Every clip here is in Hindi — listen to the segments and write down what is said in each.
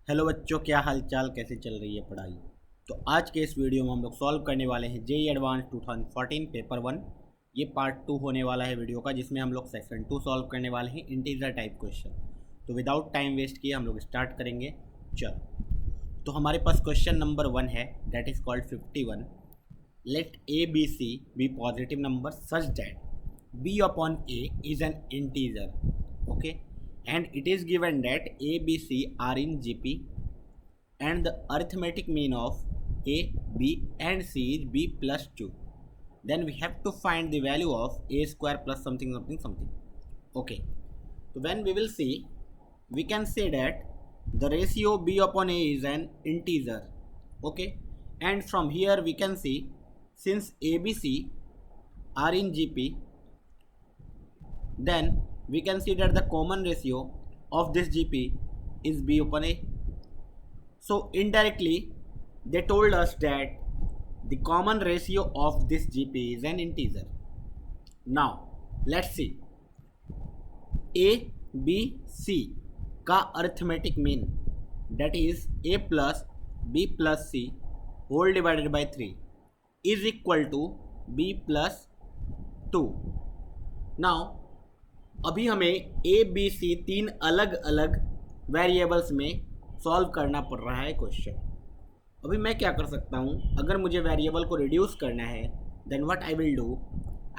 हेलो बच्चों, क्या हाल चाल, कैसे चल रही है पढ़ाई। तो आज के इस वीडियो में हम लोग सॉल्व करने वाले हैं जेई एडवांस 2014 पेपर 1। ये पार्ट 2 होने वाला है वीडियो का, जिसमें हम लोग सेक्शन 2 सॉल्व करने वाले हैं, इंटीजर टाइप क्वेश्चन। तो विदाउट टाइम वेस्ट किए हम लोग स्टार्ट करेंगे। चलो, तो हमारे पास क्वेश्चन नंबर 1 है, that is called 51। Let a b c be positive number such that b upon a is an integer, okay, and it is given that a b c are in gp and the arithmetic mean of a b and c is b plus 2. Then we have to find the value of a square plus something something something. Okay, so when we will see, we can say that the ratio b upon a is an integer, okay, and from here we can see, since abc are in gp, then we can see that the common ratio of this GP is b upon a. So indirectly they told us that the common ratio of this GP is an integer. Now let's see, a b c का arithmetic mean, that is a plus b plus c whole divided by 3 is equal to b plus 2. Now अभी हमें ए बी सी तीन अलग अलग वेरिएबल्स में सॉल्व करना पड़ रहा है क्वेश्चन। अभी मैं क्या कर सकता हूँ, अगर मुझे वेरिएबल को रिड्यूस करना है, then what I will do,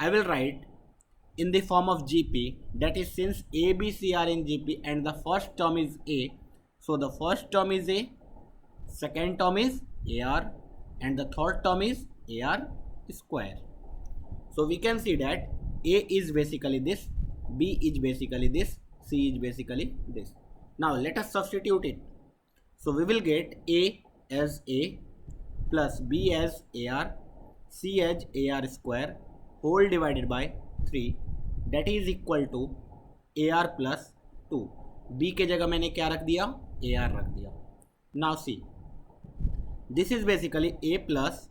I will write in the form of G P, that is since a b c are in G P and the first term is a, so the first term is a, second term is a r and the third term is a r square. So we can see that a is basically this, b is basically this, c is basically this. Now let us substitute it. So we will get a as a plus b as ar, c as ar square whole divided by 3, that is equal to ar plus 2. b के जगह मैंने क्या रख दिया, ar रख दिया. Now see, this is basically a plus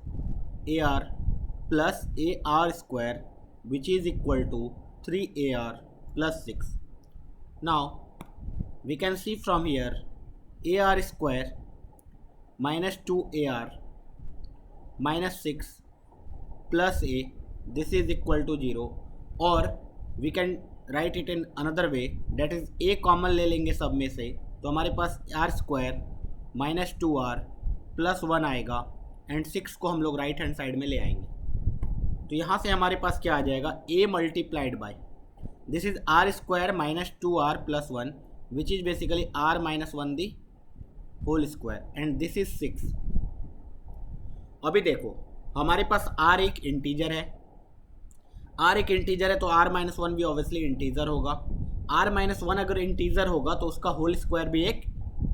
ar plus ar square, which is equal to 3ar plus 6. Now we can see from here, ar square minus 2ar minus 6 plus a, this is equal to 0, or we can write it in another way, that is a common ले लेंगे सब में से, तो हमारे पास R square minus 2r plus 1 आएगा एंड 6 को हम लोग राइट हैंड साइड में ले आएंगे. तो यहाँ से हमारे पास क्या आ जाएगा, a multiplied by this is r square minus 2r plus 1, which is basically r minus 1 the whole square and this is 6. अभी देखो, हमारे पास r एक इंटीजर है, r एक इंटीजर है तो r माइनस 1 भी ऑब्वियसली इंटीजर होगा. r माइनस 1 अगर इंटीजर होगा तो उसका होल स्क्वायर भी एक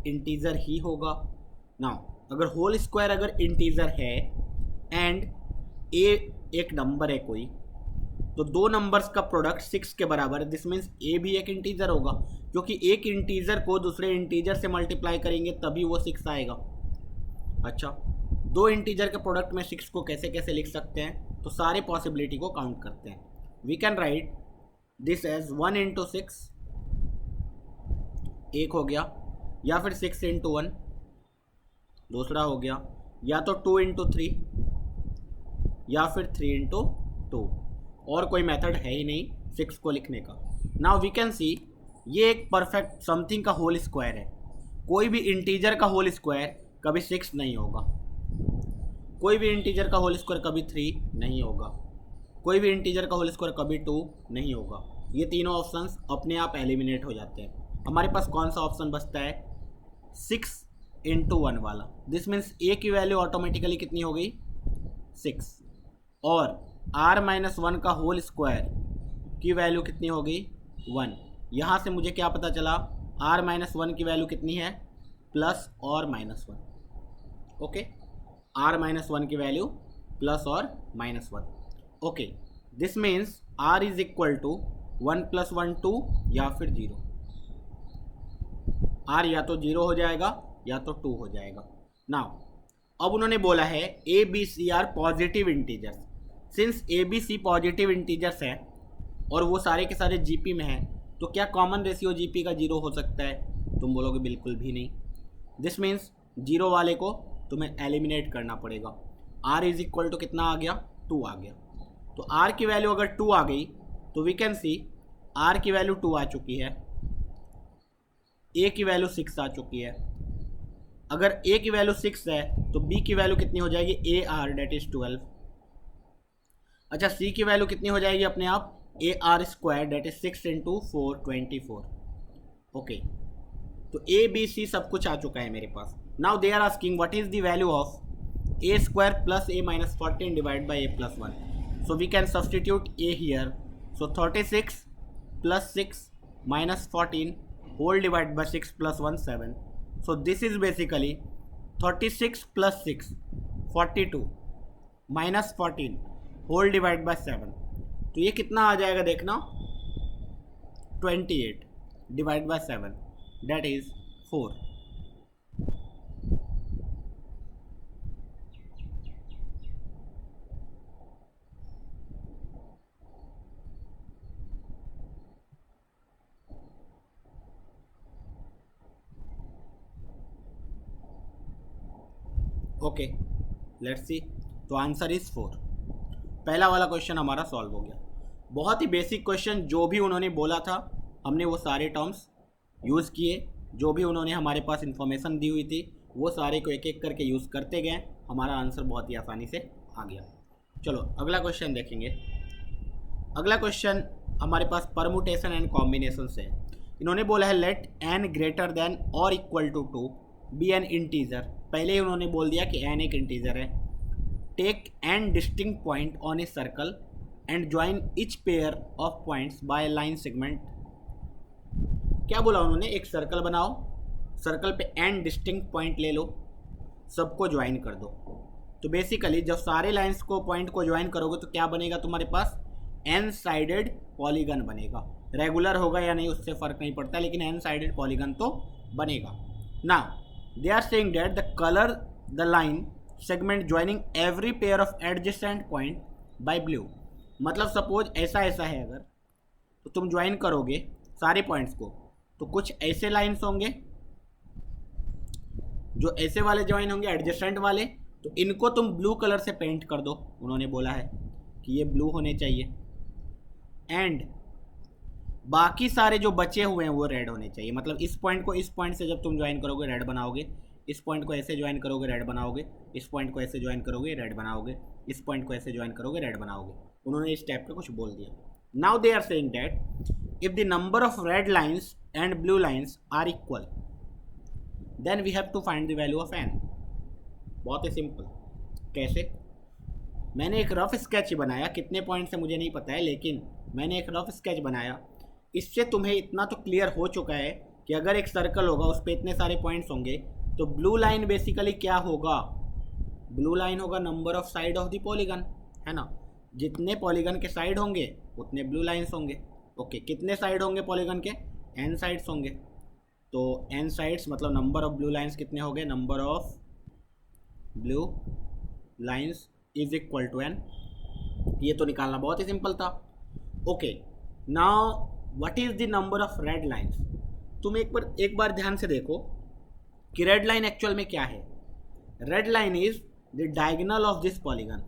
इंटीजर ही होगा. नाउ अगर होल स्क्वायर अगर इंटीजर है एंड a एक नंबर है कोई, तो दो नंबर्स का प्रोडक्ट 6 के बराबर है, दिस मीन्स a भी एक इंटीजर होगा, क्योंकि एक इंटीजर को दूसरे इंटीजर से मल्टीप्लाई करेंगे तभी वो 6 आएगा. अच्छा, दो इंटीजर के प्रोडक्ट में 6 को कैसे कैसे लिख सकते हैं, तो सारे पॉसिबिलिटी को काउंट करते हैं. We can write this as 1 into 6, एक हो गया, या फिर 6 इंटू 1 दूसरा हो गया, या तो 2 इंटू 3, या फिर 3 इंटू 2. और कोई मेथड है ही नहीं 6 को लिखने का. नाउ वी कैन सी, ये एक परफेक्ट समथिंग का होल स्क्वायर है. कोई भी इंटीजर का होल स्क्वायर कभी 6 नहीं होगा, कोई भी इंटीजर का होल स्क्वायर कभी 3 नहीं होगा, कोई भी इंटीजर का होल स्क्वायर कभी 2 नहीं होगा. ये तीनों ऑप्शंस अपने आप एलिमिनेट हो जाते हैं. हमारे पास कौन सा ऑप्शन बचता है, 6 इंटू 1 वाला. दिस मीन्स ए की वैल्यू ऑटोमेटिकली कितनी हो गई, 6, और r माइनस 1 का होल स्क्वायर की वैल्यू कितनी हो गई, 1. यहाँ से मुझे क्या पता चला, r माइनस 1 की वैल्यू कितनी है, प्लस और माइनस 1. ओके, r माइनस 1 की वैल्यू प्लस और minus 1. Okay, this means r is equal to 1 plus 1 2, या फिर 0. r या तो 0 हो जाएगा या तो 2 हो जाएगा. नाउ अब उन्होंने बोला है a b c are positive integers. Since a b c positive integers हैं और वो सारे के सारे जीपी में हैं, तो क्या कॉमन रेशियो जीपी का 0 हो सकता है? तुम बोलोगे बिल्कुल भी नहीं. दिस मीन्स जीरो वाले को तुम्हें एलिमिनेट करना पड़ेगा। r इज इक्वल टू कितना आ गया, 2 आ गया। तो r की वैल्यू अगर 2 आ गई तो वी कैन सी r की वैल्यू 2 आ चुकी है, a की वैल्यू 6 आ चुकी है। अगर a की वैल्यू 6 है तो b की वैल्यू कितनी हो जाएगी, ar डेट इज 12। अच्छा, c की वैल्यू कितनी हो जाएगी अपने आप, ar square that is 6 into 4 24। Okay, तो a b c सब कुछ आ चुका है मेरे पास। Now they are asking what is the value of a square plus a minus 14 divide by a plus 1। So we can substitute a here. So 36 plus 6 minus 14 whole divide by 6 plus 1 7। So this is basically 36 plus 6 42 minus 14 whole divide by 7। तो ये कितना आ जाएगा देखना, 28 divide by 7 that is 4। Okay, let's see. तो आंसर इज 4। पहला वाला क्वेश्चन हमारा सॉल्व हो गया। बहुत ही बेसिक क्वेश्चन, जो भी उन्होंने बोला था हमने वो सारे टर्म्स यूज़ किए, जो भी उन्होंने हमारे पास इंफॉर्मेशन दी हुई थी वो सारे को एक एक करके यूज़ करते गए, हमारा आंसर बहुत ही आसानी से आ गया। चलो अगला क्वेश्चन देखेंगे। अगला क्वेश्चन हमारे पास परमुटेशन एंड कॉम्बिनेशन से। इन्होंने बोला है लेट n ग्रेटर देन और equal to 2 be an integer. पहले ही उन्होंने बोल दिया कि n एक इंटीजर है। Take n distinct point on a circle and join each pair of points by line segment. क्या बोला उन्होंने, एक सर्कल बनाओ, सर्कल पे n डिस्टिंक्ट पॉइंट ले लो, सबको ज्वाइन कर दो। तो बेसिकली जब सारे लाइंस को पॉइंट को ज्वाइन करोगे तो क्या बनेगा तुम्हारे पास, n साइडेड पॉलीगन बनेगा। रेगुलर होगा या नहीं उससे फर्क नहीं पड़ता, लेकिन n साइडेड पॉलीगन तो बनेगा। Now they are saying that the colour the line segment joining every pair of adjacent point by blue. मतलब सपोज ऐसा है अगर, तो तुम ज्वाइन करोगे सारे पॉइंट्स को, तो कुछ ऐसे लाइंस होंगे जो ऐसे वाले ज्वाइन होंगे एडजेसेंट वाले, तो इनको तुम ब्लू कलर से पेंट कर दो। उन्होंने बोला है कि ये ब्लू होने चाहिए, एंड बाकी सारे जो बचे हुए हैं वो रेड होने चाहिए। मतलब इस पॉइंट को इस पॉइंट से जब तुम ज्वाइन करोगे रेड बनाओगे, इस पॉइंट को ऐसे ज्वाइन करोगे रेड बनाओगे, इस पॉइंट को ऐसे ज्वाइन करोगे रेड बनाओगे, इस पॉइंट को ऐसे ज्वाइन करोगे रेड बनाओगे। उन्होंने इस टाइप का कुछ बोल दिया। Now they are saying that if the number of red lines and blue lines are equal then we have to find the value of n। बहुत ही सिंपल। कैसे, मैंने एक रफ स्केच बनाया, कितने पॉइंट से मुझे नहीं पता है, लेकिन मैंने एक रफ स्केच बनाया। इससे तुम्हें इतना तो क्लियर हो चुका है कि अगर एक सर्कल होगा उस पर इतने सारे पॉइंट्स होंगे, तो ब्लू लाइन बेसिकली क्या होगा, ब्लू लाइन होगा number of side of the polygon, है ना। जितने पॉलीगन के साइड होंगे उतने ब्लू लाइन्स होंगे। ओके, कितने साइड होंगे पॉलीगन के, n साइड्स होंगे। तो n साइड्स मतलब नंबर ऑफ ब्लू लाइन्स कितने हो गए, number of blue lines is equal to n। ये तो निकालना बहुत ही सिंपल था। Okay, now what is the number of red lines. तुम एक बार ध्यान से देखो कि रेड लाइन एक्चुअल में क्या है। Red line is the diagonal of this polygon.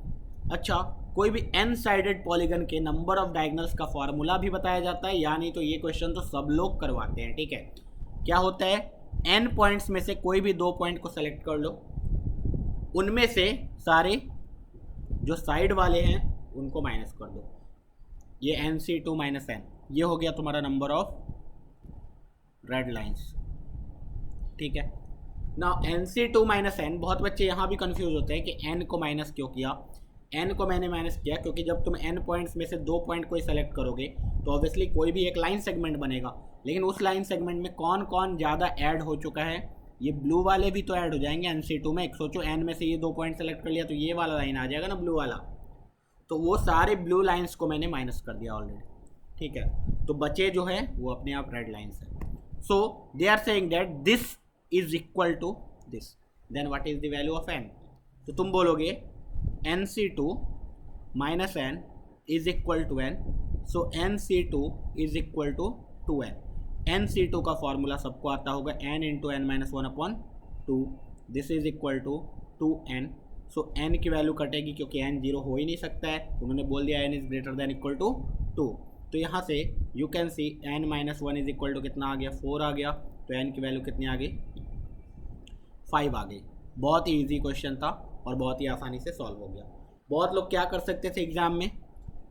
अच्छा, कोई भी n साइडेड पॉलीगन के नंबर ऑफ डायगोनल्स का फॉर्मूला भी बताया जाता है, या नहीं तो ये क्वेश्चन तो सब लोग करवाते हैं, ठीक है। क्या होता है, n पॉइंट्स में से कोई भी 2 पॉइंट को सेलेक्ट कर लो, उनमें से सारे जो साइड वाले हैं उनको माइनस कर दो। ये nc2 माइनस n, ये हो गया तुम्हारा नंबर ऑफ रेड लाइंस, ठीक है ना। nc2 माइनस n, बहुत बच्चे यहाँ भी कंफ्यूज होते हैं कि n को माइनस क्यों किया। n को मैंने माइनस किया क्योंकि जब तुम n पॉइंट्स में से 2 पॉइंट को ही सेलेक्ट करोगे तो ऑब्वियसली कोई भी एक लाइन सेगमेंट बनेगा, लेकिन उस लाइन सेगमेंट में कौन कौन ज़्यादा ऐड हो चुका है, ये ब्लू वाले भी तो ऐड हो जाएंगे nc2 में। एक सोचो n में से ये 2 पॉइंट सेलेक्ट कर लिया तो ये वाला लाइन आ जाएगा ना ब्लू वाला, तो वो सारे ब्लू लाइन्स को मैंने माइनस कर दिया ऑलरेडी, ठीक है। तो बचे जो है वो अपने आप रेड लाइन्स है। So they are saying that this is equal to this, then what is the value of n। तो तुम बोलोगे nc2 minus n is equal to n, so nc2 is equal to 2n। nc2 का फॉर्मूला सबको आता होगा n into n minus 1 upon 2, this is equal to 2n। So n की वैल्यू कटेगी क्योंकि n 0 हो ही नहीं सकता है, उन्होंने बोल दिया n is greater than equal to 2। तो यहाँ से you can see n minus 1 is equal to कितना आ गया, 4 आ गया। तो n की वैल्यू कितनी आ गई, 5 आ गई। बहुत ही ईजी क्वेश्चन था और बहुत ही आसानी से सॉल्व हो गया। बहुत लोग क्या कर सकते थे एग्जाम में,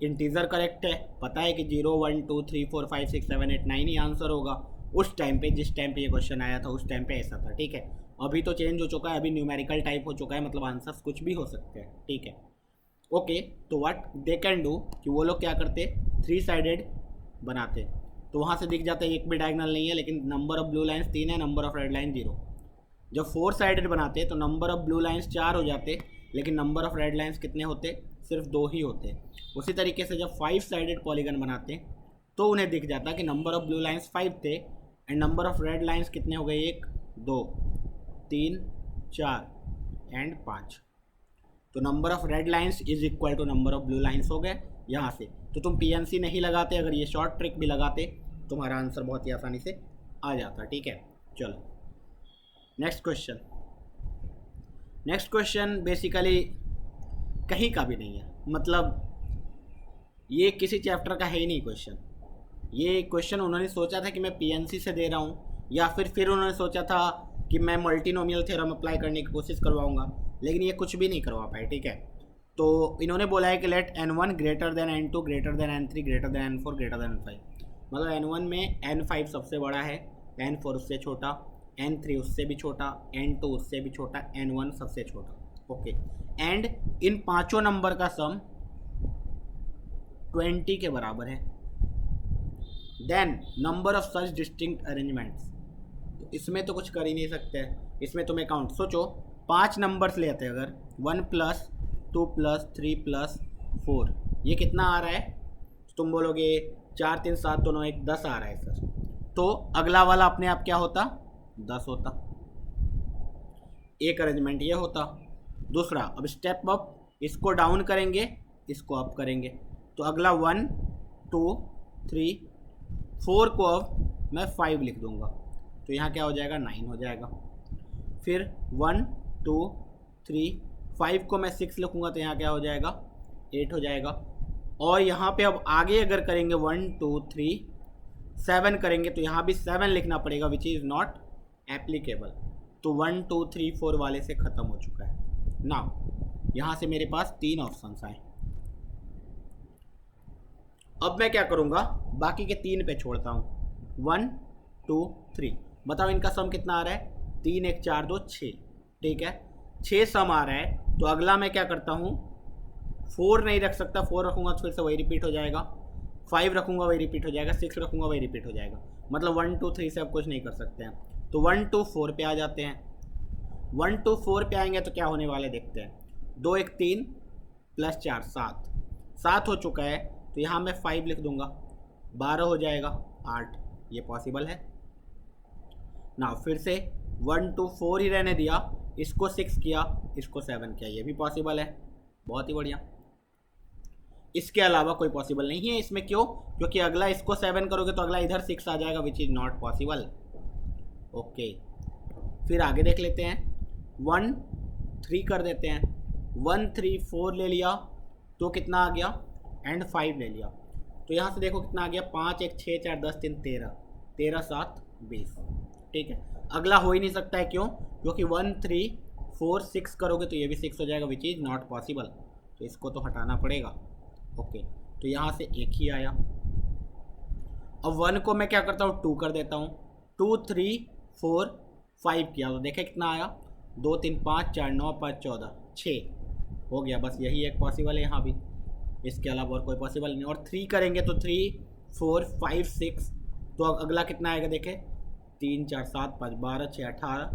इंटीजर करेक्ट है, पता है कि 0 1 2 3 4 5 6 7 8 9 ही आंसर होगा। उस टाइम पे, जिस टाइम पे ये क्वेश्चन आया था उस टाइम पे ऐसा था, ठीक है। अभी तो चेंज हो चुका है, अभी न्यूमेरिकल टाइप हो चुका है, मतलब आंसर्स कुछ भी हो सकते हैं, ठीक है। ओके, तो व्हाट दे कैन डू कि वो लोग क्या करते, 3 साइडेड बनाते। तो वहाँ से दिख जाता है एक भी डायगोनल नहीं है, लेकिन नंबर ऑफ ब्लू लाइन्स 3 है, नंबर ऑफ रेड लाइन 0। जब 4 साइडेड बनाते तो नंबर ऑफ ब्लू लाइन्स 4 हो जाते, लेकिन नंबर ऑफ रेड लाइन्स कितने होते, सिर्फ 2 ही होते। उसी तरीके से जब 5 साइडेड पॉलीगन बनाते तो उन्हें दिख जाता कि नंबर ऑफ ब्लू लाइन्स 5 थे and number of red lines कितने हो गए, 1 2 3 4 एंड 5। तो number of red lines is equal to number of blue lines हो गए यहाँ से। तो तुम पीएनसी नहीं लगाते, अगर ये शॉर्ट ट्रिक भी लगाते तुम्हारा आंसर बहुत ही आसानी से आ जाता, ठीक है। चलो next question. Next question basically कहीं का भी नहीं है, मतलब ये किसी चैप्टर का है ही नहीं क्वेश्चन। ये क्वेश्चन उन्होंने सोचा था कि मैं पीएनसी से दे रहा हूँ, या फिर उन्होंने सोचा था कि मैं मल्टीनोमियल थ्योरम अप्लाई करने की कोशिश करवाऊँगा, लेकिन ये कुछ भी नहीं करवा पाए, ठीक है। तो इन्होंने बोला है कि let n1 greater than n2 greater than n3 greater than n4 greater than n5। मतलब n1 में n5 सबसे बड़ा है, n4 उससे छोटा, n3 उससे भी छोटा, n2 उससे भी छोटा, n1 सबसे छोटा, ओके। एंड इन पांचों नंबर का सम 20 के बराबर है। Then number of such distinct arrangements. तो इसमें तो कुछ कर ही नहीं सकते, इसमें तुम्हें काउंट, सोचो 5 नंबर्स लेते हैं अगर, 1 + 2 + 3 + 4, ये कितना आ रहा है, तुम बोलोगे 4 3 7 दोनों 1 10 आ रहा है सर। तो अगला वाला अपने आप क्या होता, 10 होता। एक अरेंजमेंट ये होता। दूसरा, अब स्टेप अप, इसको डाउन करेंगे, इसको अप करेंगे, तो अगला 1 2 3 4 को अब मैं 5 लिख दूंगा, तो यहाँ क्या हो जाएगा, 9 हो जाएगा। फिर 1 2 3 5 को मैं 6 लिखूंगा, तो यहाँ क्या हो जाएगा, 8 हो जाएगा। और यहाँ पे अब आगे अगर करेंगे 1 2 3 7 करेंगे, तो यहाँ भी 7 लिखना पड़ेगा, विच इज़ नॉट एप्लीकेबल। तो 1 2 3 4 वाले से ख़त्म हो चुका है। नाउ यहाँ से मेरे पास 3 ऑप्शंस आए। अब मैं क्या करूँगा, बाकी के 3 पे छोड़ता हूँ, 1 2 3। बताओ इनका सम कितना आ रहा है, 3 1 4 2 6, ठीक है। 6 सम आ रहा है, तो अगला मैं क्या करता हूँ, 4 नहीं रख सकता, 4 रखूँगा तो फिर से वही रिपीट हो जाएगा, 5 रखूँगा वही रिपीट हो जाएगा, 6 रखूँगा वही रिपीट हो जाएगा। मतलब 1 2 3 से अब कुछ नहीं कर सकते हैं, तो 1 2 4 पे आ जाते हैं। 1 2 4 पे आएंगे तो क्या होने वाले देखते हैं, 2 1 3 + 4 7 हो चुका है, तो यहाँ मैं 5 लिख दूंगा, 12 हो जाएगा, 8, ये पॉसिबल है ना। फिर से 1 2 4 ही रहने दिया, इसको 6 किया, इसको 7 किया, ये भी पॉसिबल है, बहुत ही बढ़िया। इसके अलावा कोई पॉसिबल नहीं है इसमें, क्यों, क्योंकि अगला इसको 7 करोगे तो अगला इधर 6 आ जाएगा, which is not possible, okay. फिर आगे देख लेते हैं, 1 3 कर देते हैं, 1 3 4 ले लिया तो कितना आ गया, एंड 5 ले लिया, तो यहाँ से देखो कितना आ गया, 5 1 6 4 10 3 13 13 7 20, ठीक है। अगला हो ही नहीं सकता है, क्यों, क्योंकि 1 3 4 6 करोगे तो ये भी 6 हो जाएगा, विच इज़ नॉट पॉसिबल, तो इसको तो हटाना पड़ेगा, ओके। तो यहाँ से एक ही आया। अब 1 को मैं क्या करता हूँ, 2 कर देता हूँ, 2 3 4 5 किया, तो देखे कितना आया, 2 3 5 4 9 5 14 6 हो गया, बस यही एक पॉसिबल है यहाँ भी, इसके अलावा और कोई पॉसिबल नहीं। और 3 करेंगे तो 3 4 5 6, तो अब अगला कितना आएगा, देखे 3 4 7 5 12 6 18,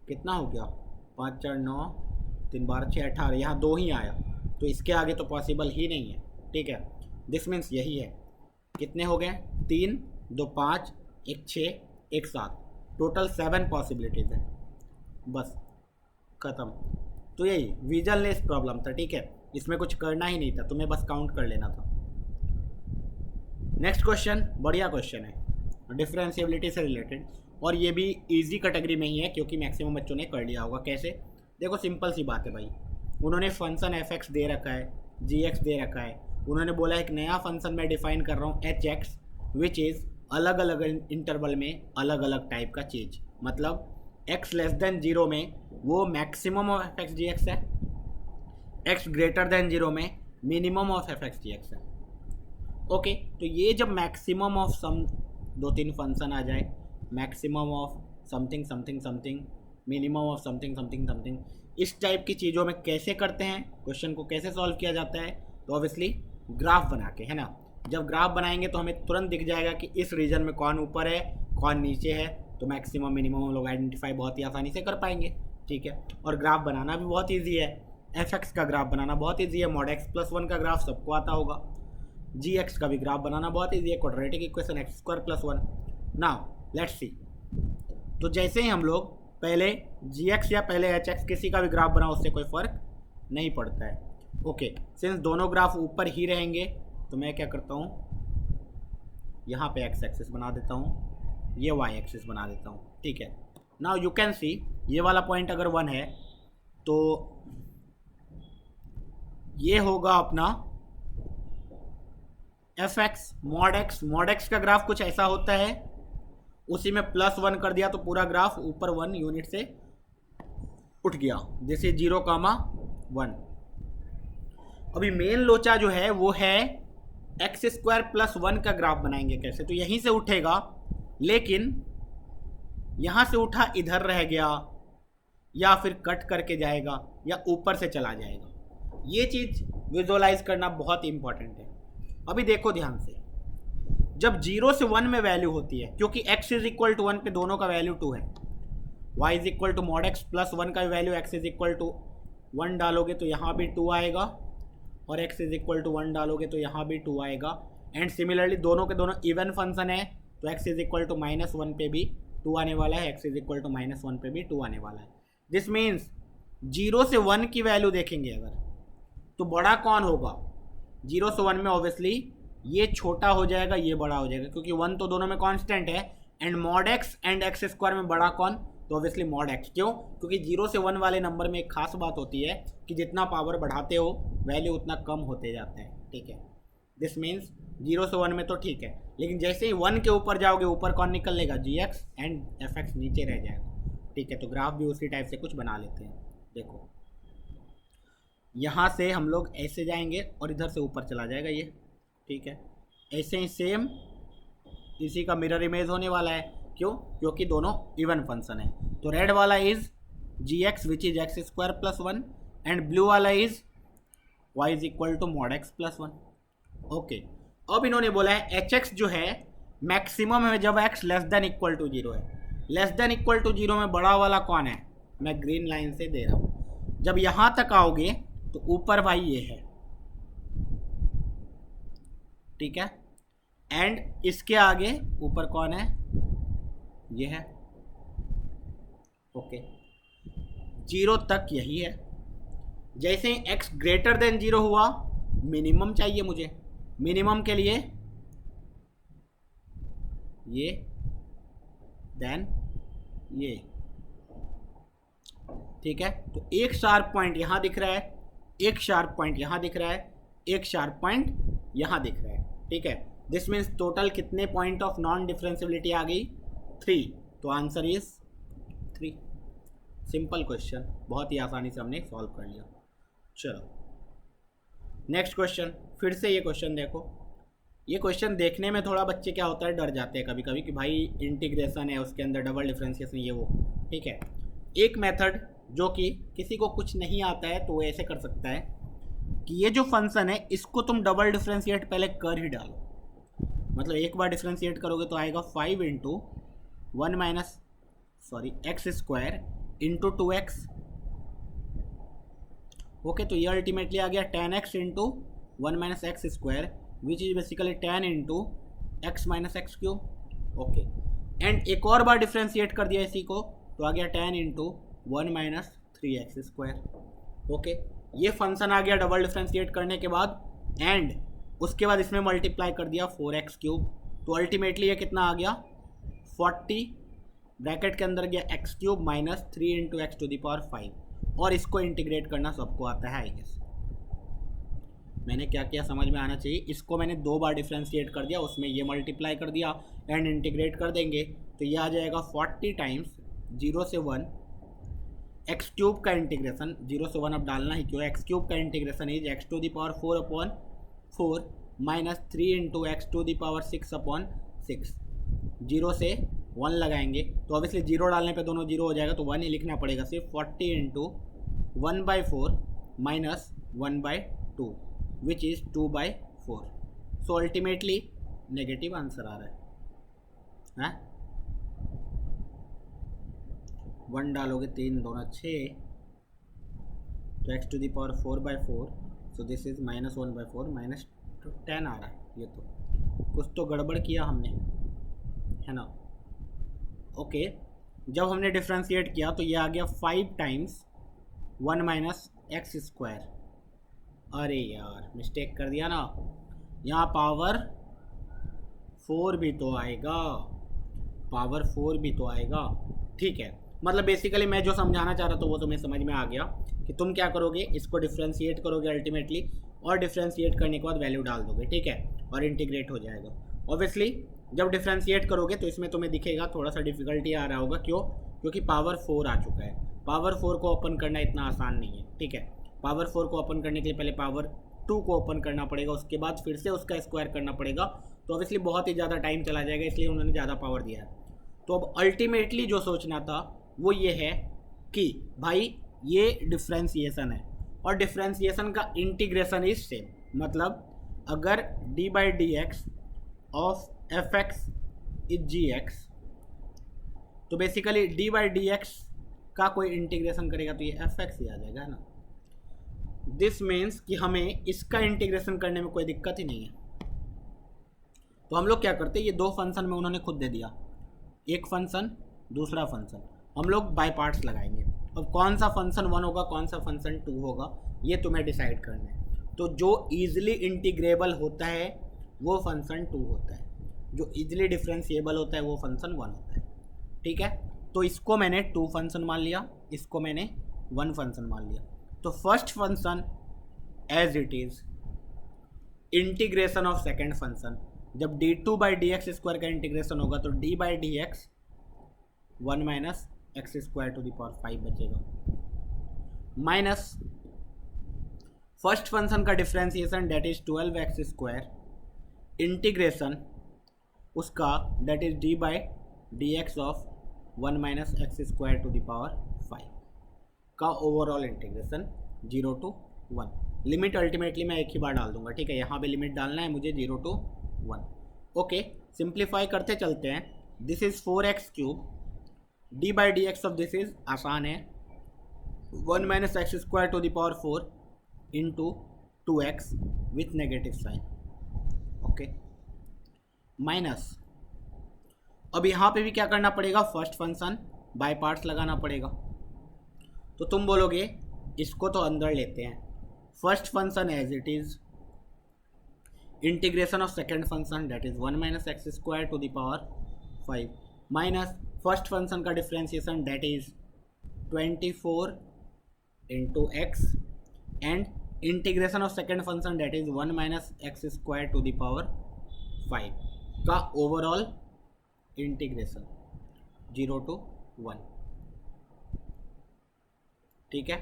कितना हो गया, 5 4 9 3 12 6 18, यहाँ 2 ही आया, तो इसके आगे तो पॉसिबल ही नहीं है, ठीक है। दिस मीन्स यही है, कितने हो गए, 3 2 5 1 6 1 7, टोटल 7 पॉसिबिलिटीज़ है, बस ख़त्म। तो यही विजनलेस प्रॉब्लम था, ठीक है, इसमें कुछ करना ही नहीं था, तुम्हें बस काउंट कर लेना था। नेक्स्ट क्वेश्चन बढ़िया क्वेश्चन है, डिफरेंशिएबिलिटी से रिलेटेड। और ये भी इजी कैटेगरी में ही है क्योंकि मैक्सिमम बच्चों ने कर लिया होगा। कैसे? देखो सिंपल सी बात है भाई, उन्होंने फंक्शन एफ एक्स दे रखा है, जी एक्स दे रखा है, उन्होंने बोला एक नया फंक्शन मैं डिफाइन कर रहा हूँ एच एक्स विच इज़ अलग अलग इंटरवल में अलग अलग टाइप का चीज़, मतलब एक्स लेस देन जीरो में वो maximum of F x g x है, एक्स ग्रेटर देन जीरो में minimum of F x g x है। ओके, तो ये जब मैक्सिमम ऑफ सम 2-3 फंक्शन आ जाए, maximum of something something something, minimum of something something something, इस टाइप की चीज़ों में कैसे करते हैं, क्वेश्चन को कैसे सॉल्व किया जाता है, तो ऑब्वियसली ग्राफ बना के, है ना। जब ग्राफ बनाएंगे तो हमें तुरंत दिख जाएगा कि इस रीजन में कौन ऊपर है कौन नीचे है, तो मैक्सिमम मिनिमम हम लोग आइडेंटिफाई बहुत ही आसानी से कर पाएंगे। ठीक है, और ग्राफ बनाना भी बहुत ईजी है, एफ एक्स का ग्राफ बनाना बहुत ईजी है, मॉड एक्स प्लस वन का ग्राफ सबको आता होगा, जी एक्स का भी ग्राफ बनाना बहुत ईजी है, quadratic equation x square plus one. Now let's see, तो जैसे ही हम लोग पहले जी एक्स या पहले एच एक्स किसी का भी ग्राफ बनाओ उससे कोई फ़र्क नहीं पड़ता है। ओके, सिंस दोनों ग्राफ ऊपर ही रहेंगे तो मैं क्या करता हूँ, यहाँ पे एक्स एक्सिस बना देता हूँ, ये वाई एक्सिस बना देता हूँ। ठीक है, नाउ यू कैन सी ये वाला पॉइंट अगर 1 है तो ये होगा अपना F x mod x. Mod x का ग्राफ कुछ ऐसा होता है, उसी में +1 कर दिया तो पूरा ग्राफ ऊपर 1 यूनिट से उठ गया, जैसे 0,1। अभी मेन लोचा जो है वो है एक्स स्क्वायर प्लस 1 का ग्राफ बनाएंगे कैसे, तो यहीं से उठेगा लेकिन यहाँ से उठा इधर रह गया या फिर कट करके जाएगा या ऊपर से चला जाएगा। ये चीज़ विजुअलाइज करना बहुत इंपॉर्टेंट है। अभी देखो ध्यान से, जब 0 से 1 में वैल्यू होती है, क्योंकि x इज इक्वल टू 1 पे दोनों का वैल्यू 2 है, y is equal to mod x plus 1 का value x is equal to 1 डालोगे तो यहाँ भी 2 आएगा, और x इज इक्वल टू 1 डालोगे तो यहाँ भी 2 आएगा। एंड सिमिलरली दोनों के दोनों इवन फंक्शन है तो x इज इक्वल टू -1 पे भी 2 आने वाला है, x इज इक्वल टू -1 पे भी 2 आने वाला है। दिस मीन्स 0 से 1 की वैल्यू देखेंगे अगर तो बड़ा कौन होगा, 0 से 1 में ऑब्वियसली ये छोटा हो जाएगा ये बड़ा हो जाएगा, क्योंकि 1 तो दोनों में कांस्टेंट है। And mod x and x square में बड़ा कौन, तो ऑब्वियसली मॉड एक्स। क्यों? क्योंकि 0 से 1 वाले नंबर में एक खास बात होती है कि जितना पावर बढ़ाते हो वैल्यू उतना कम होते जाता है। ठीक है, दिस मीन्स 0 से 1 में तो ठीक है, लेकिन जैसे ही 1 के ऊपर जाओगे ऊपर कौन निकल लेगा, जी एक्स, एंड एफ एक्स नीचे रह जाएगा। ठीक है, तो ग्राफ भी उसी टाइप से कुछ बना लेते हैं। देखो यहाँ से हम लोग ऐसे जाएंगे और इधर से ऊपर चला जाएगा ये। ठीक है, ऐसे ही सेम इसी का मिरर इमेज होने वाला है। क्यों? क्योंकि दोनों इवन फंक्शन है। तो रेड वाला is G X which is X square plus 1 and blue वाला is Y is equal to mod x plus 1। Okay, अब इन्होंने बोला है एच एक्स जो है मैक्सिमम है जब x less than equal to 0 है। लेस देन इक्वल टू 0 में बड़ा वाला कौन है, मैं ग्रीन लाइन से दे रहा हूँ। जब यहाँ तक आओगे तो ऊपर भाई ये है, ठीक है, एंड इसके आगे ऊपर कौन है, ये है। ओके, 0 तक यही है। जैसे ही x ग्रेटर देन 0 हुआ मिनिमम चाहिए मुझे, मिनिमम के लिए ये देन ये। ठीक है, तो एक शार्प पॉइंट यहाँ दिख रहा है, एक शार्प पॉइंट यहाँ दिख रहा है, एक शार्प पॉइंट यहाँ दिख रहा है। ठीक है, दिस मीन्स टोटल कितने पॉइंट ऑफ नॉन डिफरेंशियबिलिटी आ गई, 3। तो आंसर इज 3। सिंपल क्वेश्चन, बहुत ही आसानी से हमने सॉल्व कर लिया। चलो नेक्स्ट क्वेश्चन, फिर से ये क्वेश्चन देखो। ये क्वेश्चन देखने में थोड़ा बच्चे क्या होता है डर जाते हैं कभी कभी कि भाई इंटीग्रेशन है उसके अंदर डबल डिफरेंशिएशन ये वो। ठीक है, एक मेथड जो कि किसी को कुछ नहीं आता है तो वो ऐसे कर सकता है कि ये जो फंक्शन है इसको तुम डबल डिफरेंशिएट पहले कर ही डालो। मतलब एक बार डिफरेंशिएट करोगे तो आएगा 5 into 1 x square into 2x। Okay, तो ये अल्टीमेटली आ गया 10x into 1 x square which is basically 10 into x minus x cube. Okay, and एक और बार डिफरेंशिएट कर दिया इसी को तो आ गया 10 इंटू 1 3x स्क्वायर। ओके, ये फंक्शन आ गया डबल डिफरेंशिएट करने के बाद, एंड उसके बाद इसमें मल्टीप्लाई कर दिया 4x क्यूब। तो अल्टीमेटली ये कितना आ गया 40 ब्रैकेट के अंदर गया x cube minus 3 into x to the power 5, और इसको इंटीग्रेट करना सबको आता है आई गेस। मैंने क्या किया समझ में आना चाहिए। इसको मैंने 2 बार डिफ्रेंशिएट कर दिया, उसमें ये मल्टीप्लाई कर दिया एंड इंटीग्रेट कर देंगे तो ये आ जाएगा 40 टाइम्स 0 से 1 एक्स क्यूब का इंटीग्रेशन, 0 से 1 अब डालना ही क्यों, एक्स क्यूब का integration is x to the power 4 upon 4 minus 3 into x to the power 6 upon 6। 0 से 1 लगाएंगे तो ऑब्वियसली 0 डालने पे दोनों 0 हो जाएगा, तो 1 ही लिखना पड़ेगा सिर्फ। 40 into 1/4 minus 1/2 which is 2/4। So ultimately negative answer आ रहा है। 1 डालोगे 3 2 6, तो X to the power 4/4, so this is minus 1/4 minus 10 आ रहा है। ये तो कुछ तो गड़बड़ किया हमने, है ना। ओके, जब हमने डिफ्रेंशिएट किया तो ये आ गया 5 टाइम्स 1 माइनस एक्स स्क्वायर। अरे यार मिस्टेक कर दिया ना, यहाँ पावर 4 भी तो आएगा, पावर 4 भी तो आएगा। ठीक है, मतलब बेसिकली मैं जो समझाना चाह रहा था वो तुम्हें समझ में आ गया कि तुम क्या करोगे, इसको डिफ्रेंशिएट करोगे अल्टीमेटली, और डिफ्रेंशिएट करने के बाद वैल्यू डाल दोगे, ठीक है, और इंटीग्रेट हो जाएगा। ऑब्वियसली जब डिफ्रेंशिएट करोगे तो इसमें तुम्हें दिखेगा थोड़ा सा डिफिकल्टी आ रहा होगा, क्यों, क्योंकि पावर 4 आ चुका है। पावर 4 को ओपन करना इतना आसान नहीं है, ठीक है। पावर 4 को ओपन करने के लिए पहले पावर 2 को ओपन करना पड़ेगा, उसके बाद फिर से उसका स्क्वायर करना पड़ेगा, तो ऑब्वियसली बहुत ही ज़्यादा टाइम चला जाएगा, इसलिए उन्होंने ज़्यादा पावर दिया है। तो अब अल्टीमेटली जो सोचना था वो ये है कि भाई ये डिफ्रेंशिएशन है, और डिफ्रेंशिएशन का इंटीग्रेशन इज सेम। मतलब अगर D by D x of F X is G X, तो basically D by D X का कोई इंटीग्रेशन करेगा तो ये एफ एक्स ही आ जाएगा, है ना। दिस मीन्स कि हमें इसका इंटीग्रेशन करने में कोई दिक्कत ही नहीं है। तो हम लोग क्या करते हैं, ये 2 फंक्शन में उन्होंने खुद दे दिया, एक फंक्शन दूसरा फंक्शन, हम लोग बाय पार्ट्स लगाएंगे। अब कौन सा फंक्शन 1 होगा कौन सा फंक्शन 2 होगा ये तुम्हें डिसाइड करना है। तो जो ईजिली इंटीग्रेबल होता है वो फंक्शन 2 होता है, जो ईजिली डिफरेंशिएबल होता है वो फंक्शन 1 होता है, ठीक है। तो इसको मैंने 2 फंक्शन मान लिया, इसको मैंने 1 फंक्शन मान लिया। तो first function as it is integration of second function, जब d2 by D X square का इंटीग्रेशन होगा तो d by D X 1 minus x square to the power 5 बचेगा, माइनस फर्स्ट फंक्शन का differentiation that is 12x square, integration उसका that is d by D x of 1 minus x square to the power 5 का overall integration 0 to 1। Limit ultimately मैं एक ही बार डाल दूंगा, ठीक है, यहाँ पे लिमिट डालना है मुझे 0 to 1। ओके, सिंप्लीफाई करते चलते हैं। This is 4x cube, d by D x of this is आसान है 1 minus x square to the power 4 into 2x with negative sign, okay, minus अब यहाँ पे भी क्या करना पड़ेगा, फर्स्ट फंक्शन बाय पार्ट्स लगाना पड़ेगा। तो तुम बोलोगे इसको तो अंदर लेते हैं, first function as it is integration of second function that is 1 minus x square to the power 5 minus first function का differentiation that is 24 into X and integration of second function that is 1 minus x square to the power 5 का ओवरऑल इंटीग्रेशन 0 to 1, ठीक है।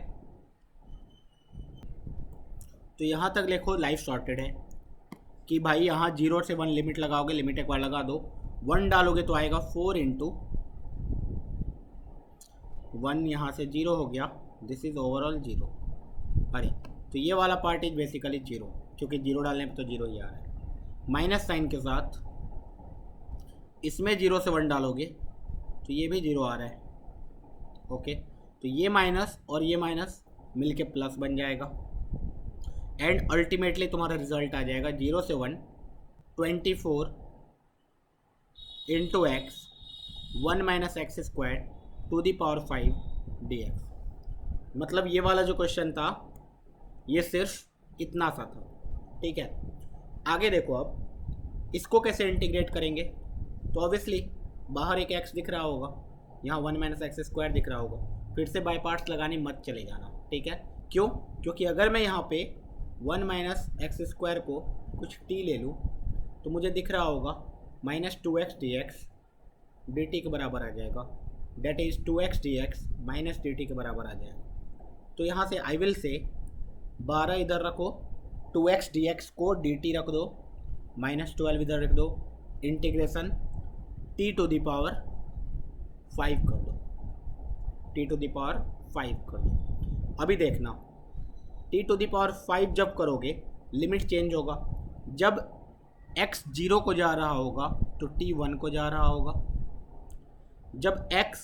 तो यहाँ तक देखो लाइफ सॉर्टेड है कि भाई यहाँ 0 से 1 लिमिट लगाओगे, लिमिट एक बार लगा दो, 1 डालोगे तो आएगा 4 इंटू 1, यहाँ से 0 हो गया, दिस इज ओवरऑल 0। अरे तो ये वाला पार्ट इज बेसिकली 0, क्योंकि 0 डालने पे तो 0 ही आ रहा है। माइनस साइन के साथ इसमें 0 से 1 डालोगे तो ये भी 0 आ रहा है, ओके। तो ये माइनस और ये माइनस मिलके प्लस बन जाएगा एंड अल्टीमेटली तुम्हारा रिजल्ट आ जाएगा 0 से 1 24 into x 1 minus x square to the power 5 d x. मतलब ये वाला जो क्वेश्चन था ये सिर्फ इतना सा था, ठीक है। आगे देखो, अब इसको कैसे इंटीग्रेट करेंगे, तो ऑब्वियसली बाहर एक एक्स दिख रहा होगा, यहाँ 1 माइनस एक्स स्क्वायर दिख रहा होगा। फिर से बाय पार्ट्स लगाने मत चले जाना, ठीक है। क्यों? क्योंकि अगर मैं यहाँ पे 1 माइनस एक्स स्क्वायर को कुछ t ले लूँ तो मुझे दिख रहा होगा माइनस 2x dx dt के बराबर आ जाएगा, that is 2x dx minus dt के बराबर आ जाएगा। तो यहाँ से आई विल से 12 इधर रखो, 2x dx को dt रख दो, माइनस 12 इधर रख दो, integration t to the power 5 कर दो, t टू द पावर 5 कर दो। अभी देखना t टू द पावर 5 जब करोगे लिमिट चेंज होगा। जब x 0 को जा रहा होगा तो t 1 को जा रहा होगा, जब x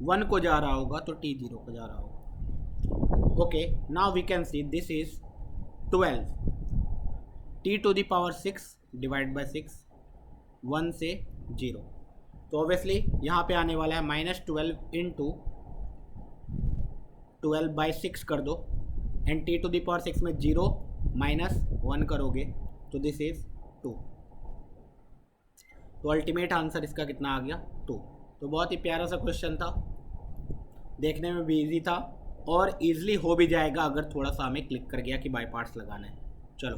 1 को जा रहा होगा तो t 0 को जा रहा होगा। Okay, now we can see this is 12, t to the power 6 divide by 6, 1 से 0, तो ऑब्वियसली यहाँ पे आने वाला है माइनस 12 इंटू 12 बाई 6 कर दो, and t to the power 6 में 0 माइनस 1 करोगे तो दिस इज 2। तो अल्टीमेट आंसर इसका कितना आ गया? 2। तो बहुत ही प्यारा सा क्वेश्चन था, देखने में भी इजी था और इजीली हो भी जाएगा अगर थोड़ा सा हमें क्लिक कर गया कि बाय पार्ट्स लगाना है। चलो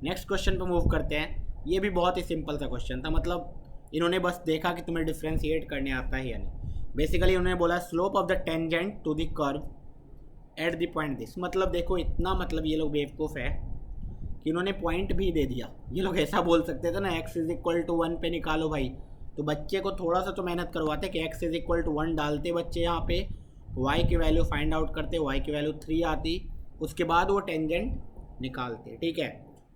नेक्स्ट क्वेश्चन पे मूव करते हैं। ये भी बहुत ही सिंपल सा क्वेश्चन था, मतलब इन्होंने बस देखा कि तुम्हें डिफ्रेंशिएट करने आता है या नहीं। बेसिकली उन्होंने बोला slope of the tangent to the curve at the point this. मतलब देखो इतना, मतलब ये लोग बेवकूफ़ है कि इन्होंने पॉइंट भी दे दिया। ये लोग ऐसा बोल सकते थे ना x इज इक्वल टू 1 पे निकालो भाई, तो बच्चे को थोड़ा सा तो मेहनत करवाते कि x इज इक्वल टू 1 डालते बच्चे यहाँ पे, y की वैल्यू फाइंड आउट करते, y की वैल्यू 3 आती, उसके बाद वो टेंजेंट निकालते, ठीक है।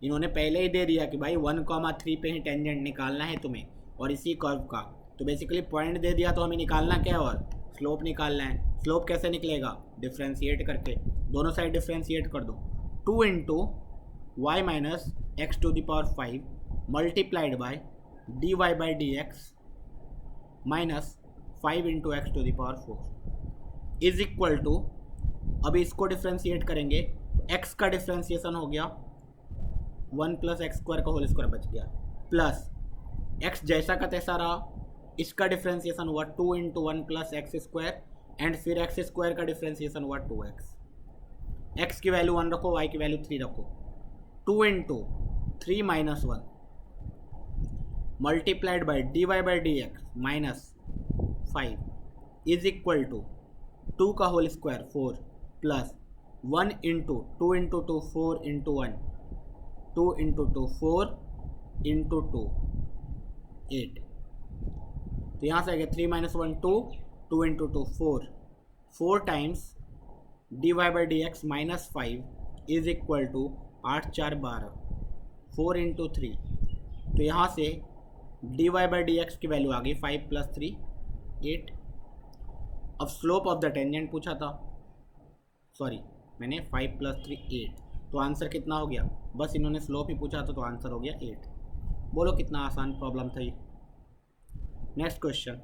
इन्होंने पहले ही दे दिया कि भाई 1,3 पे ही टेंजेंट निकालना है तुम्हें और इसी कर्व का, तो बेसिकली पॉइंट दे दिया तो हमें निकालना क्या है और स्लोप निकालना है। स्लोप कैसे निकलेगा? डिफ्रेंशिएट करके, दोनों साइड डिफ्रेंशिएट कर दो। 2 into y minus x to the power 5 multiplied by d y by D x minus 5 into x to the power 4 is equal to, अभी इसको डिफ्रेंशिएट करेंगे तो एक्स का डिफ्रेंशिएशन हो गया 1 प्लस एक्स स्क्वायर का होल स्क्वायर बच गया, प्लस x जैसा का तैसा रहा, इसका डिफ्रेंशिएशन हुआ 2 into 1 plus x square, and फिर एक्स स्क्वायर का डिफ्रेंशिएशन हुआ 2x। x की वैल्यू 1 रखो, y की वैल्यू 3 रखो, 2 इंटू 3 minus 1 multiplied by d y by D x minus 5 is equal to 2 का whole square 4 plus 1 into 2 into 2 4 into 1 2 into 2 4 into 2 8। तो यहाँ से आ गया 3 minus 1 2, 2 into 2 4, 4 times d y by D x minus 5 is equal to 8 4 12, 4 into 3। तो यहाँ से d y by D x की वैल्यू आ गई 5 प्लस 3 8। अब स्लोप ऑफ द टेंजेंट पूछा था, सॉरी मैंने 5 प्लस 3 8, तो आंसर कितना हो गया? बस इन्होंने स्लोप ही पूछा था तो आंसर हो गया 8। बोलो कितना आसान प्रॉब्लम था ये। नेक्स्ट क्वेश्चन,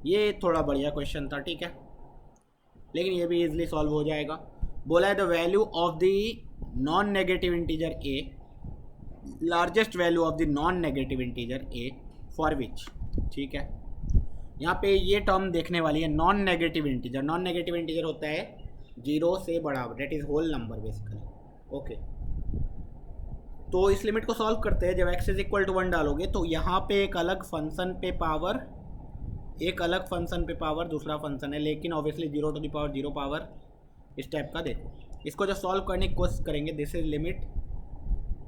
ये थोड़ा बढ़िया क्वेश्चन था, ठीक है, लेकिन ये भी इजीली सॉल्व हो जाएगा। बोला है the value of the non negative integer a, largest value of the non negative integer a for which, ठीक है। यहाँ पे ये टर्म देखने वाली है non negative integer. Non negative integer होता है 0 से बड़ा, that is whole number basically, okay. तो इस लिमिट को सॉल्व करते हैं। जब x इज इक्वल टू 1 डालोगे तो यहाँ पे एक अलग फंक्शन पे पावर, एक अलग फंक्शन पे पावर दूसरा फंक्शन है, लेकिन obviously 0 to the power 0 power इस टाइप का। देखो इसको जब सॉल्व करने की कोशिश करेंगे, this is limit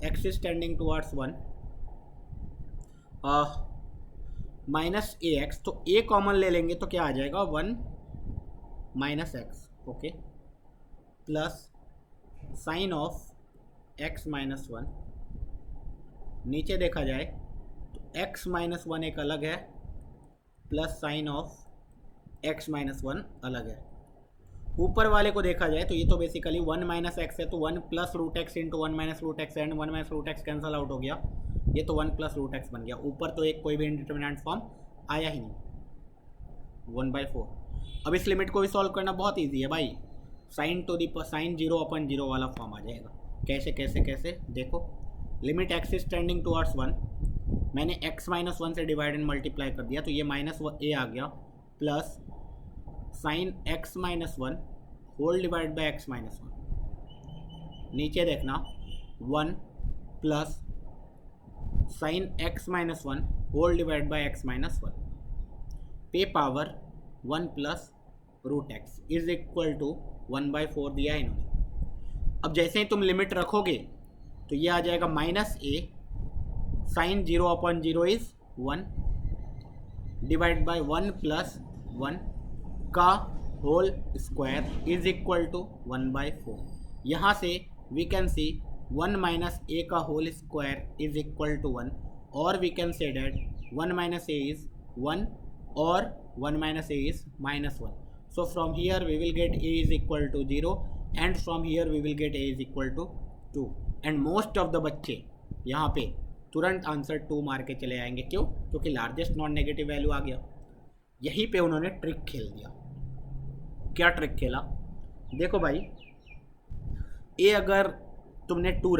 x is tending towards 1 minus ax, तो a कॉमन ले लेंगे तो क्या आ जाएगा 1 minus x, okay, plus sign of x minus 1। नीचे देखा जाए तो x माइनस 1 एक अलग है, plus sign of x minus 1 अलग है। ऊपर वाले को देखा जाए तो ये तो बेसिकली 1 माइनस एक्स है, तो 1 plus root x into 1 minus root x, and 1 minus root x cancel out हो गया, ये तो 1 प्लस रूट एक्स बन गया। ऊपर तो एक कोई भी इंडिटरमिनेंट फॉर्म आया ही नहीं, 1/4। अब इस लिमिट को भी सॉल्व करना बहुत ईजी है भाई, साइन टू दी साइन 0/0 वाला फॉर्म आ जाएगा। कैसे कैसे कैसे देखो, limit x is tending towards 1, मैंने x माइनस 1 से डिवाइड एंड मल्टीप्लाई कर दिया तो ये माइनस a आ गया, plus sine x minus one whole divide by x minus one. नीचे देखना 1 plus sine x minus one whole divide by x minus one पे power 1 plus root X is equal to 1/4 दिया है इन्होंने। अब जैसे ही तुम लिमिट रखोगे तो ये आ जाएगा -a sign 0/0 is 1 divide by 1 plus 1 का whole square is equal to 1/4। यहाँ से we can see 1 minus a का whole square is equal to 1 और we can say that 1 minus a is 1 और 1 minus a is -1. So from here we will get a is equal to 0 and from here we will get a is equal to 2 and most of the बच्चे यहाँ पे तुरंत आंसर 2 मार के चले आएंगे। क्यों? क्योंकि लार्जेस्ट नॉन नेगेटिव वैल्यू आ गया। यहीं पे उन्होंने ट्रिक खेल दिया। क्या ट्रिक खेला? देखो भाई, a अगर तुमने 2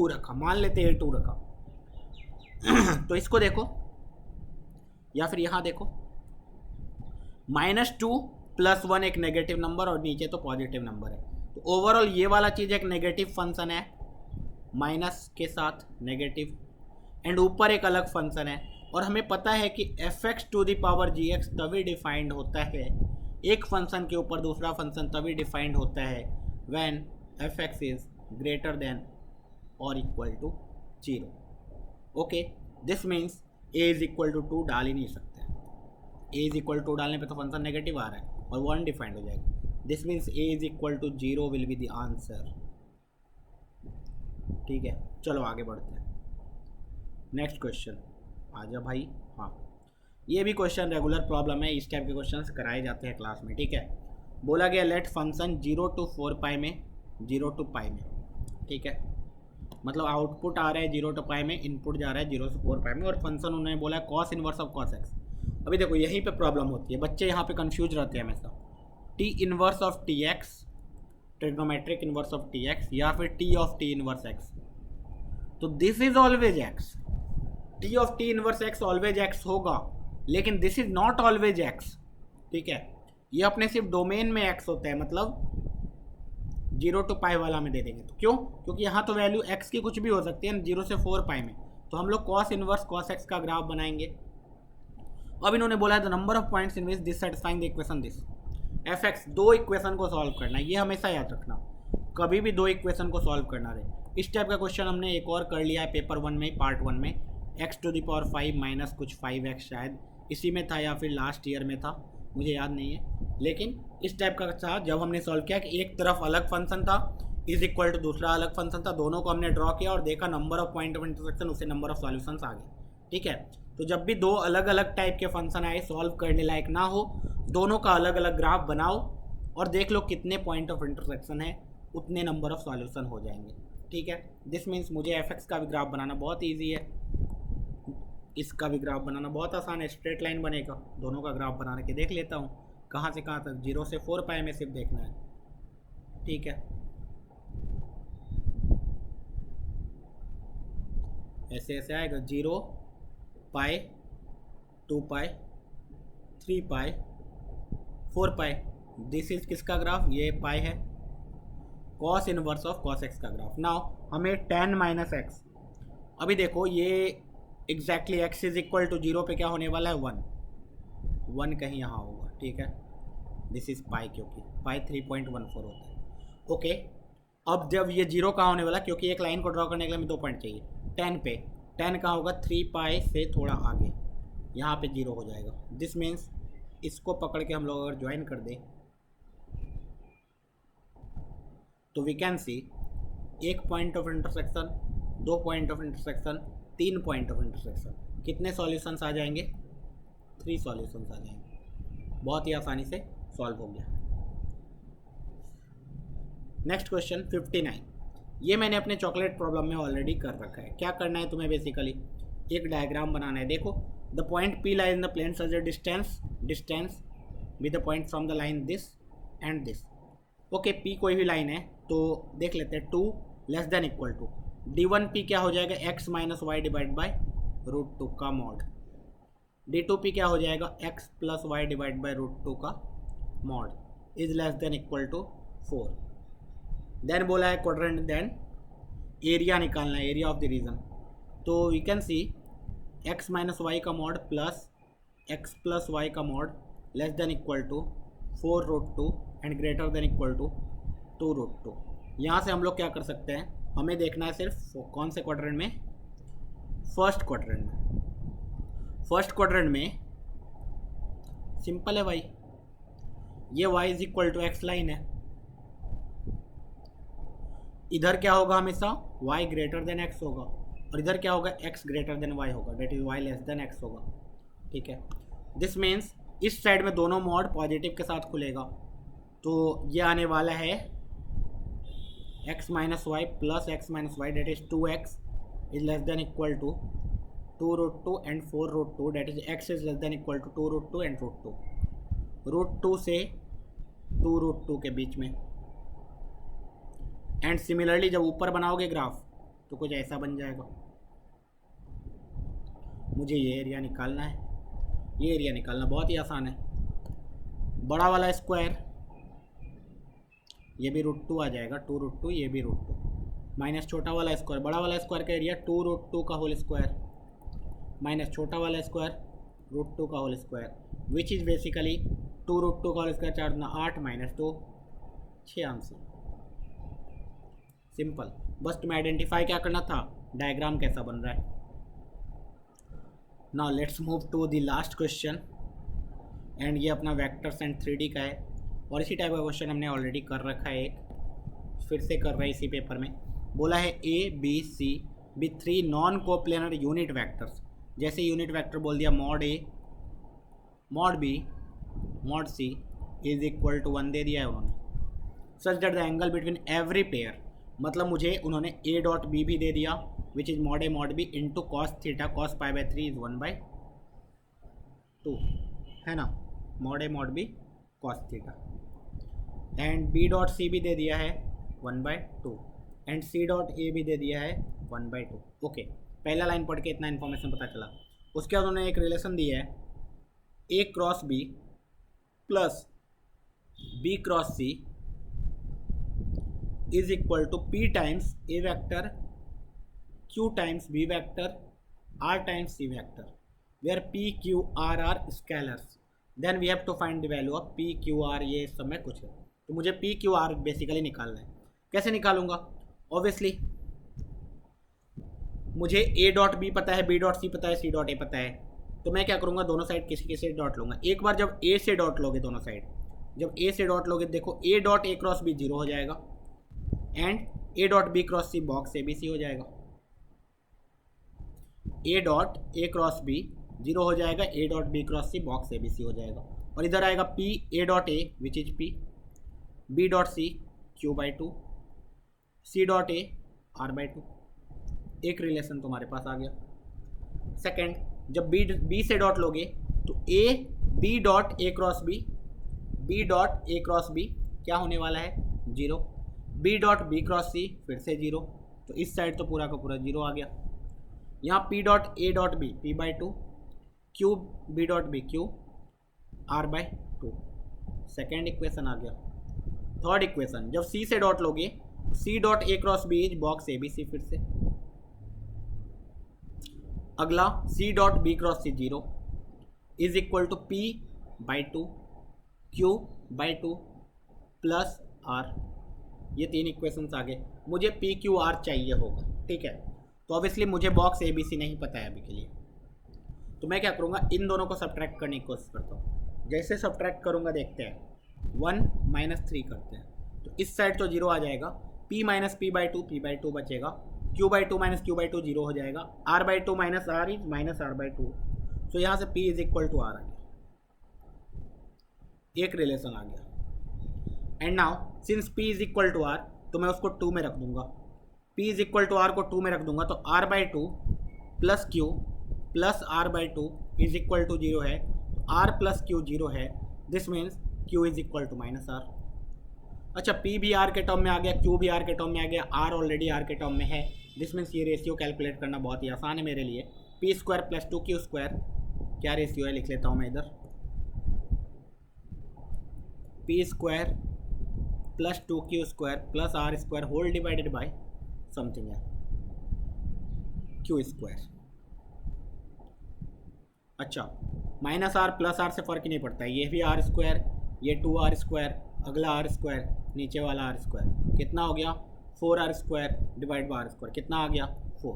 रखा, मान लेते a 2 रखा तो इसको देखो या फिर यहाँ देखो, -2 + 1 एक नेगेटिव नंबर और नीचे तो पॉजिटिव नंबर है। तो ओवरऑल ये वाला चीज़ एक नेगेटिव फंक्शन है माइनस के साथ नेगेटिव, एंड ऊपर एक अलग फंक्शन है। और हमें पता है कि fx⁻gx तभी डिफाइंड होता है, एक फंक्शन के ऊपर दूसरा फंक्शन तभी डिफाइंड होता है when fx is greater than और equal to 0। Okay, this means a is equal to 2 डाल ही नहीं सकते। a इज इक्वल टू डालने पे तो फंक्शन नेगेटिव आ रहा है और 1 डिफाइंड हो जाएगा। This means a is equal to 0 will be the answer. ठीक है, चलो आगे बढ़ते हैं। नेक्स्ट क्वेश्चन आजा भाई। हाँ, ये भी क्वेश्चन रेगुलर प्रॉब्लम है, इस टाइप के क्वेश्चन कराए जाते हैं क्लास में। ठीक है, बोला गया लेट फंक्शन 0 to 4 पाई में 0 to पाई में। ठीक है, मतलब आउटपुट आ रहा है 0 to पाई में, इनपुट जा रहा है 0 से 4 पाई में, और फंक्शन उन्होंने बोला है cos inverse of cos x. अभी देखो यहीं पे प्रॉब्लम होती है, बच्चे यहाँ पे कंफ्यूज रहते हैं हमेशा। T inverse of T X, trigonometric inverse of T X, या फिर T of T inverse X. तो this is always X, T of T inverse X always X होगा, लेकिन this is not always X. ठीक है, ये अपने सिर्फ डोमेन में एक्स होता है, मतलब 0 to पाई वाला में दे देंगे। तो क्यों? क्योंकि यहाँ तो वैल्यू x की कुछ भी हो सकती है 0 से 4 पाई में। तो हम लोग कॉस इनवर्स कॉस एक्स का ग्राफ बनाएंगे। अब इन्होंने बोला है the number of points in which this satisfying the equation this. fx 2 equation को सॉल्व करना है, ये हमेशा याद रखना, कभी भी 2 इक्वेशन को सॉल्व करना रहे। इस टाइप का क्वेश्चन हमने एक और कर लिया है पेपर 1 में, पार्ट 1 में, x⁵ माइनस कुछ 5x शायद इसी में था या फिर लास्ट ईयर में था, मुझे याद नहीं है। लेकिन इस टाइप का था जब हमने सॉल्व किया कि एक तरफ अलग फंक्शन था इज इक्वल टू दूसरा अलग फंक्शन था, दोनों को हमने ड्रॉ किया और देखा number of point of intersection उससे नंबर ऑफ सॉल्यूशंस आ गए। ठीक है, तो जब भी 2 अलग अलग टाइप के फंक्शन आए सॉल्व करने लायक ना हो, दोनों का अलग अलग ग्राफ बनाओ और देख लो कितने पॉइंट ऑफ इंटरसेक्शन है, उतने नंबर ऑफ सॉल्यूशन हो जाएंगे। ठीक है, दिस मीन्स मुझे fx का भी ग्राफ बनाना बहुत ईजी है, इसका भी ग्राफ बनाना बहुत आसान है, स्ट्रेट लाइन बनेगा। दोनों का ग्राफ बना के देख लेता हूँ कहाँ से कहाँ तक, 0 से 4 पाई में सिर्फ देखना है। ठीक है, ऐसे ऐसे आएगा 0 pi 2 pi 3 pi 4 pi. This is किसका ग्राफ? ये पाई है, cos inverse of cos x का ग्राफ। नाउ हमें tan माइनस एक्स, अभी देखो ये exactly x is equal to 0 पे क्या होने वाला है 1 कहीं यहाँ होगा। ठीक है, दिस इज पाई, क्योंकि पाई 3.14 होता है। ओके, अब जब ये 0 कहाँ होने वाला, क्योंकि एक लाइन को ड्रॉ करने के लिए हमें 2 पॉइंट चाहिए, 10 पे 10 कहाँ होगा 3 पाई से थोड़ा आगे, यहाँ पे 0 हो जाएगा। दिस मीन्स इसको पकड़ के हम लोग अगर ज्वाइन कर दें तो we can see 1 point of intersection, 2 point of intersection, 3 point of intersection. कितने सॉल्यूशंस आ जाएंगे? 3 सॉल्यूशंस आ जाएंगे। बहुत ही आसानी से सॉल्व हो गया। नेक्स्ट क्वेश्चन 59, ये मैंने अपने चॉकलेट प्रॉब्लम में ऑलरेडी कर रखा है। क्या करना है तुम्हें? बेसिकली एक डायग्राम बनाना है। देखो, the point P line in the plane such that distance with the point from the line this and this. Okay, P कोई भी लाइन है तो देख लेते हैं, 2 less than equal to d1P क्या हो जाएगा, x minus Y divide by √2 का मॉड। D2P क्या हो जाएगा, x plus Y divide by √2 का mod is less than equal to 4। Then बोला है क्वाड्रेंट, देन एरिया निकालना है, एरिया ऑफ द रीजन। तो we can see x minus Y का mod plus x plus Y का mod less than equal to 4√2 and greater than equal to 2√2। यहाँ से हम लोग क्या कर सकते हैं, हमें देखना है सिर्फ कौन से क्वाड्रेंट में, फर्स्ट क्वाड्रेंट में। फर्स्ट क्वाड्रेंट में सिंपल है भाई, ये y is equal to x line है, इधर क्या होगा हमेशा y ग्रेटर देन x होगा, और इधर क्या होगा x ग्रेटर देन y होगा, that is y less than x होगा। ठीक है, दिस मीन्स इस साइड में दोनों मॉड पॉजिटिव के साथ खुलेगा, तो ये आने वाला है x minus y plus x minus y, that is 2x is less than equal to 2√2 and 4√2, that is x is less than equal to 2√2 and √2 से 2√2 के बीच में। एंड सिमिलरली जब ऊपर बनाओगे ग्राफ तो कुछ ऐसा बन जाएगा। मुझे ये एरिया निकालना है, ये एरिया निकालना बहुत ही आसान है। बड़ा वाला स्क्वायर, ये भी √2 आ जाएगा, 2√2, ये भी √2 माइनस छोटा वाला स्क्वायर, बड़ा वाला स्क्वायर का एरिया 2√2 का होल स्क्वायर माइनस छोटा वाला स्क्वायर √2 का whole square, which is basically 2√2 का whole square 4 × 8 minus 2, 6 answer. Simple, बस तुम्हें आइडेंटिफाई क्या करना था, डायग्राम कैसा बन रहा है। Now let's move to the last question, and ये अपना वेक्टर्स एंड 3D का है, और इसी टाइप का क्वेश्चन हमने ऑलरेडी कर रखा है एक, फिर से कर रहे हैं इसी पेपर में। बोला है A B C be 3 non coplanar unit vectors. जैसे यूनिट वेक्टर बोल दिया mod A mod B mod C is equal to 1 दे दिया है उन्होंने, such that the angle between every pair, मतलब मुझे उन्होंने A डॉट B भी दे दिया which is mod A mod B into cos theta cos π/3 is 1/2 है ना, mod A mod B cos theta. And B dot C भी दे दिया है 1/2 एंड C डॉट A भी दे दिया है 1/2। ओके, पहला लाइन पढ़ के इतना इन्फॉर्मेशन पता चला। उसके बाद उन्होंने एक रिलेशन दिया है A cross B plus B cross C is equal to P times A vector Q times B vector R times C vector, where P Q R are scalars. Then we have to find the value of P Q R, ये इस समय कुछ है, तो मुझे P Q R बेसिकली निकालना है। कैसे निकालूंगा, ऑब्वियसली मुझे A डॉट B पता है, B डॉट C पता है, C डॉट A पता है, तो मैं क्या करूँगा, दोनों साइड किसी किसी डॉट लूँगा। एक बार जब A से डॉट लोगे दोनों साइड, जब A से डॉट लोगे देखो A dot A cross B 0 हो जाएगा and A dot B cross C box ABC हो जाएगा। A dot A cross B 0 हो जाएगा, A dot B cross C box ABC हो जाएगा, और इधर आएगा P A dot A which is P, B dot C Q/2, C dot A R/2। एक रिलेशन तुम्हारे पास आ गया। सेकंड, जब B से डॉट लोगे तो A B dot A cross B, B dot A cross B क्या होने वाला है 0, B dot B cross C फिर से 0, तो इस साइड तो पूरा का पूरा 0 आ गया। यहाँ P dot A dot B P/2, Q B dot B Q R/2, second equation आ गया। थर्ड इक्वेशन, जब C से डॉट लोगे C dot A cross B is box ABC फिर से। अगला C dot B cross C 0 is equal to P/2 Q/2 plus R। ये तीन इक्वेशंस आ गए, मुझे P Q R चाहिए होगा, ठीक है। तो ऑब्वियसली मुझे बॉक्स ABC नहीं पता है अभी के लिए, तो मैं क्या करूँगा, इन दोनों को सब्ट्रैक्ट करने की कोशिश करता हूँ। जैसे सब्ट्रैक्ट करूँगा देखते हैं, 1 - 3 करते हैं, तो इस साइड तो 0 आ जाएगा, P माइनस P/2 P/2 बचेगा, Q/2 माइनस Q/2 0 हो जाएगा, R/2 minus R is minus R/2, तो यहाँ से P is equal to R आ गया, एक रिलेशन आ गया। And now since P is equal to R, तो मैं उसको 2 में रख दूंगा, P is equal to R को 2 में रख दूंगा, तो R/2 plus Q plus R/2 is equal to 0 है, तो R प्लस Q 0 है, this means Q is equal to minus R। अच्छा, P भी R के टर्म में आ गया, Q भी R के टर्म में आ गया, R ऑलरेडी R के टर्म में है, दिस मीन्स ये रेशियो कैलकुलेट करना बहुत ही आसान है मेरे लिए। P² + 2Q² क्या रेशियो है लिख लेता हूँ मैं इधर, p square plus 2q square plus r square whole divided by something है क्यू स्क्वायर। अच्छा, माइनस आर प्लस आर से फ़र्क ही नहीं पड़ता है, ये भी आर स्क्वायर, ये 2r स्क्वायर, अगला आर स्क्वायर, नीचे वाला आर स्क्वायर, कितना हो गया 4r square divide by r square, कितना आ गया 4।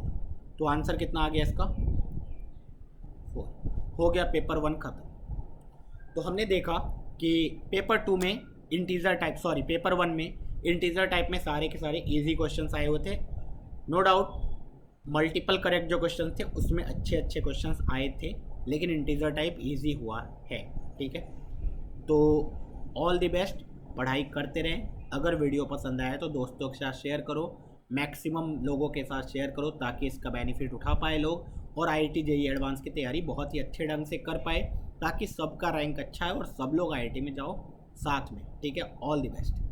तो आंसर कितना आ गया इसका 4। हो गया पेपर 1 ख़त्म। तो हमने देखा कि पेपर 2 में इंटीजर टाइप, सॉरी पेपर 1 में इंटीजर टाइप में सारे के सारे इजी क्वेश्चंस आए हुए थे। नो डाउट मल्टीपल करेक्ट जो क्वेश्चन थे उसमें अच्छे अच्छे क्वेश्चंस आए थे, लेकिन इंटीजर टाइप इजी हुआ है। ठीक है, तो ऑल द बेस्ट, पढ़ाई करते रहें। अगर वीडियो पसंद आए तो दोस्तों के साथ शेयर करो, मैक्सिमम लोगों के साथ शेयर करो ताकि इसका बेनिफिट उठा पाए लोग और IIT JEE एडवांस की तैयारी बहुत ही अच्छे ढंग से कर पाए ताकि सबका रैंक अच्छा है और सब लोग IIT में जाओ साथ में। ठीक है, ऑल द बेस्ट।